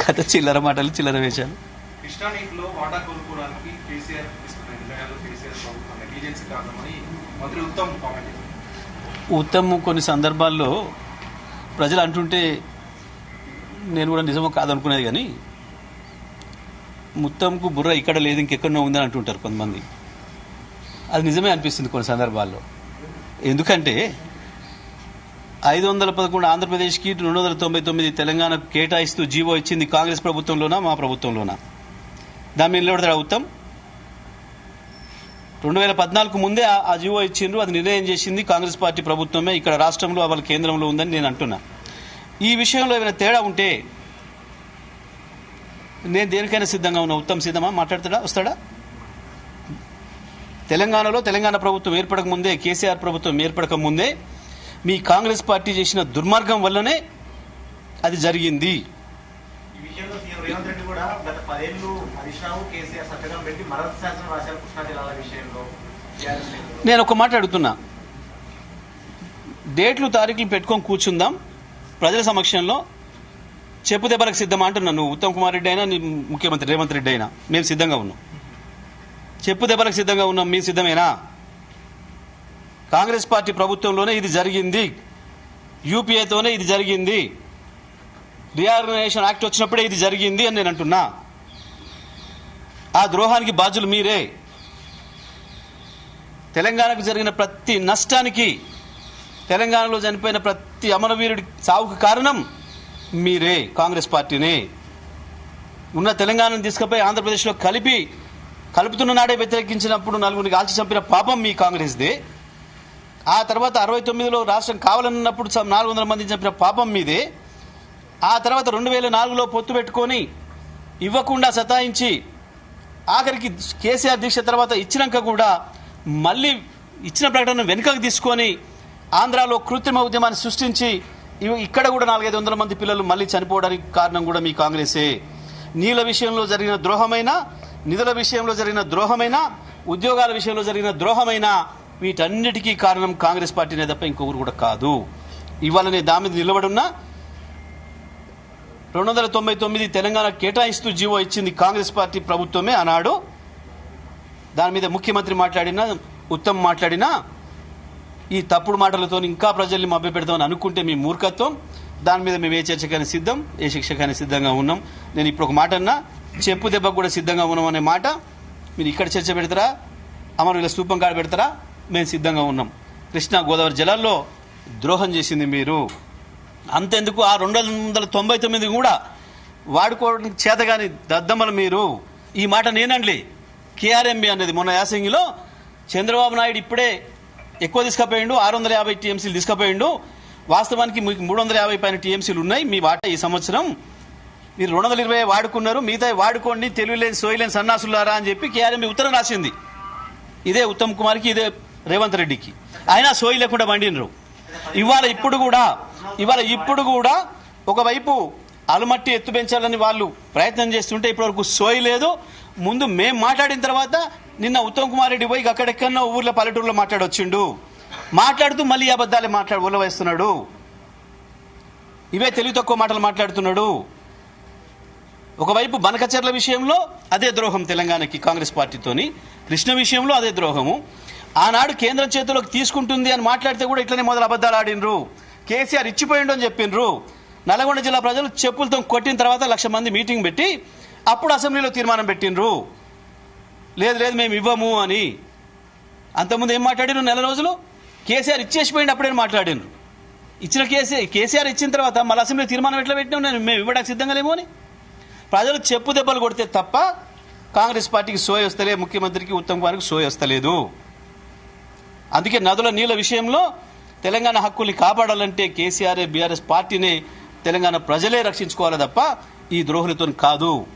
గత చిల్లర మాటలు చిల్లర వేశాలు. కృష్ణా నీటిలో వాటా కోరుకోవడానికి కేసీఆర్ తీసుకున్న నిర్ణయాలు కేసీఆర్ ప్రభుత్వం నెగ్లిజెన్సీ కారణమని మంత్రి ఉత్తమ్ కామెంట్ చేశారు. ఉత్తమ్ కొన్ని సందర్భాల్లో ప్రజలు అంటుంటే నేను కూడా నిజమో కాదనుకునేది, కానీ ఉత్తమ్కు బుర్ర ఇక్కడ లేదు ఇంకెక్కడో ఉందని అంటుంటారు కొంతమంది. అది నిజమే అనిపిస్తుంది కొన్ని సందర్భాల్లో. ఎందుకంటే 511 ఆంధ్రప్రదేశ్కి 299 తెలంగాణకు కేటాయిస్తూ జీవో ఇచ్చింది కాంగ్రెస్ ప్రభుత్వంలోనా మా ప్రభుత్వంలోనా? దాని మీద నిలబడతాడు ఉత్తమ్? 2014 ముందే ఆ జీవో ఇచ్చిండ్రు, అది నిర్ణయం చేసింది కాంగ్రెస్ పార్టీ ప్రభుత్వమే, ఇక్కడ రాష్ట్రంలో వాళ్ళ కేంద్రంలో ఉందని నేను అంటున్నా. ఈ విషయంలో ఏమైనా తేడా ఉంటే నేను దేనికైనా సిద్ధంగా ఉన్నా. ఉత్తమ్ సిద్ధమా? మాట్లాడతాడా? వస్తాడా? తెలంగాణలో తెలంగాణ ప్రభుత్వం ఏర్పడక ముందే, కేసీఆర్ ప్రభుత్వం ఏర్పడక ముందే మీ కాంగ్రెస్ పార్టీ చేసిన దుర్మార్గం వల్లనే అది జరిగింది. ఈ విషయంలో సీఎం రేవంత్ రెడ్డి కూడా గత 10 ఏళ్లు హరీష్ రావు కేసీఆర్ సంతకం పెట్టి మరొక శాసనం రాశారు కృష్ణా జిల్లాల విషయంలో. నేను ఒక మాట అడుగుతున్నా, డేట్లు తారీఖులు పెట్టుకొని కూర్చుందాం ప్రజల సమక్షంలో, చెప్పు దెబ్బలకు సిద్ధమా అంటున్నా. నువ్వు ఉత్తమ్ కుమార్ రెడ్డి అయినా నీ ముఖ్యమంత్రి రేవంత్ రెడ్డి అయినా మేము సిద్ధంగా ఉన్నాం. చెప్పు దెబ్బలకు సిద్ధంగా ఉన్నాం. మీ సిద్ధమేనా? కాంగ్రెస్ పార్టీ ప్రభుత్వంలోనే ఇది జరిగింది, యూపీఏతోనే ఇది జరిగింది, రీఆర్గనైజేషన్ యాక్ట్ వచ్చినప్పుడే ఇది జరిగింది అని నేను అంటున్నా. ఆ ద్రోహానికి బాధ్యులు మీరే. తెలంగాణకు జరిగిన ప్రతి నష్టానికి, తెలంగాణలో చనిపోయిన ప్రతి అమరవీరుడి సావుకు కారణం మీరే, కాంగ్రెస్ పార్టీనే. ఉన్న తెలంగాణను తీసుకుపోయి ఆంధ్రప్రదేశ్లో కలుపుతున్న నాడే వ్యతిరేకించినప్పుడు నలుగురిని కాల్చి చంపిన పాపం మీ కాంగ్రెస్దే. ఆ తర్వాత 69లో రాష్ట్రం కావాలన్నప్పుడు 400 మందిని చంపిన పాపం మీదే. ఆ తర్వాత 2004లో పొత్తు పెట్టుకొని ఇవ్వకుండా సతాయించి ఆఖరికి కేసీఆర్ దీక్ష తర్వాత ఇచ్చినాక కూడా మళ్ళీ ఇచ్చిన ప్రకటన వెనుకకు తీసుకొని ఆంధ్రాలో కృత్రిమ ఉద్యమాన్ని సృష్టించి ఇక్కడ కూడా 400-500 మంది పిల్లలు మళ్ళీ చనిపోవడానికి కారణం కూడా మీ కాంగ్రెసే. నీళ్ల విషయంలో జరిగిన ద్రోహమైన, నిధుల విషయంలో జరిగిన ద్రోహమైన, ఉద్యోగాల విషయంలో జరిగిన ద్రోహమైన, వీటన్నిటికీ కారణం కాంగ్రెస్ పార్టీనే తప్ప ఇంకొకరు కూడా కాదు. ఇవాళ నేను దాని మీద నిలబడున్నా. 299 తెలంగాణ కేటాయిస్తూ జీవో ఇచ్చింది కాంగ్రెస్ పార్టీ ప్రభుత్వమే అన్నాడు. దాని మీద ముఖ్యమంత్రి మాట్లాడినా, ఉత్తమ్ మాట్లాడినా ఈ తప్పుడు మాటలతో ఇంకా ప్రజల్ని మభ్యపెడతామని అనుకుంటే మీ మూర్ఖత్వం. దాని మీద మేము ఏ చర్చకైనా సిద్ధం, ఏ శిక్షకైనా సిద్ధంగా ఉన్నాం. నేను ఇప్పుడు ఒక మాట అన్నా, చెప్పు దెబ్బకు కూడా సిద్ధంగా ఉన్నాం అనే మాట మీరు ఇక్కడ చర్చ పెడతారా, అమరవీరుల స్తూపం కాడ పెడతారా? మేము సిద్ధంగా ఉన్నాం. కృష్ణా గోదావరి జలాల్లో ద్రోహం చేసింది మీరు. అంతెందుకు, ఆ 299 కూడా వాడుకోవడానికి చేతగాని దద్దమ్మలు మీరు. ఈ మాట నేనండి, కేఆర్ఎంబి అనేది మొన్న యాసంగిలో చంద్రబాబు నాయుడు ఇప్పుడే ఎక్కువ తీసుకుపోయిండు, 650 టీఎంసీలు తీసుకుపోయిండు. వాస్తవానికి మీకు 350 పైన టీఎంసీలు ఉన్నాయి. మీ వాటా ఈ సంవత్సరం మీరు 220 వాడుకున్నారు, మిగతా వాడుకోండి తెలివిలేని సోయిలేని సన్నాసులారా అని చెప్పి కేఆర్ఎంబి ఉత్తరం రాసింది. ఇదే ఉత్తమ్ కుమార్కి, ఇదే రేవంత్ రెడ్డికి. అయినా సోయి లేకుండా వండినరు. ఇవాళ ఇప్పుడు కూడా ఒకవైపు అలుమట్టి ఎత్తు పెంచాలని వాళ్ళు ప్రయత్నం చేస్తుంటే ఇప్పటివరకు సోయి లేదు. ముందు మేం మాట్లాడిన తర్వాత నిన్న ఉత్తమ్ కుమార్ రెడ్డి పోయి అక్కడెక్కడో ఊర్లో పల్లెటూరులో మాట్లాడొచ్చిండు. మాట్లాడుతూ మళ్ళీ అబద్ధాలే ఉల్లవేస్తున్నాడు. ఇవే తెలివి తక్కువ మాటలు మాట్లాడుతున్నాడు. ఒకవైపు బనకచర్ల విషయంలో అదే ద్రోహం తెలంగాణకి కాంగ్రెస్ పార్టీతోని, కృష్ణ విషయంలో అదే ద్రోహము. ఆనాడు కేంద్రం చేతిలోకి తీసుకుంటుంది అని మాట్లాడితే కూడా ఇట్లనే మొదలు అబద్ధాలు ఆడినరు. కేసీఆర్ ఇచ్చిపోయిండు అని చెప్పిండ్రు. నల్గొండ జిల్లా ప్రజలు చెప్పులతో కొట్టిన తర్వాత 1,00,000 మంది మీటింగ్ పెట్టి అప్పుడు అసెంబ్లీలో తీర్మానం పెట్టిండ్రు, లేదు మేము ఇవ్వము అని. అంతకుముందు ఏం మాట్లాడినరు? నెల రోజులు కేసీఆర్ ఇచ్చేసిపోయింది అప్పుడే మాట్లాడినరు. ఇచ్చిన కేసీఆర్ ఇచ్చిన తర్వాత మళ్ళీ అసెంబ్లీ తీర్మానం ఎట్లా పెట్టినాం, మేము ఇవ్వడానికి సిద్ధంగా లేమో అని. ప్రజలు చెప్పు దెబ్బలు కొడితే తప్ప కాంగ్రెస్ పార్టీకి సోయి వస్తలే, ముఖ్యమంత్రికి ఉత్తమ్ కుమార్కి సోయి వస్తలేదు. అందుకే నదుల నీళ్ల విషయంలో తెలంగాణ హక్కుల్ని కాపాడాలంటే కేసీఆర్, బీఆర్ఎస్ పార్టీని తెలంగాణ ప్రజలే రక్షించుకోవాలి తప్ప ఈ ద్రోహులతో కాదు.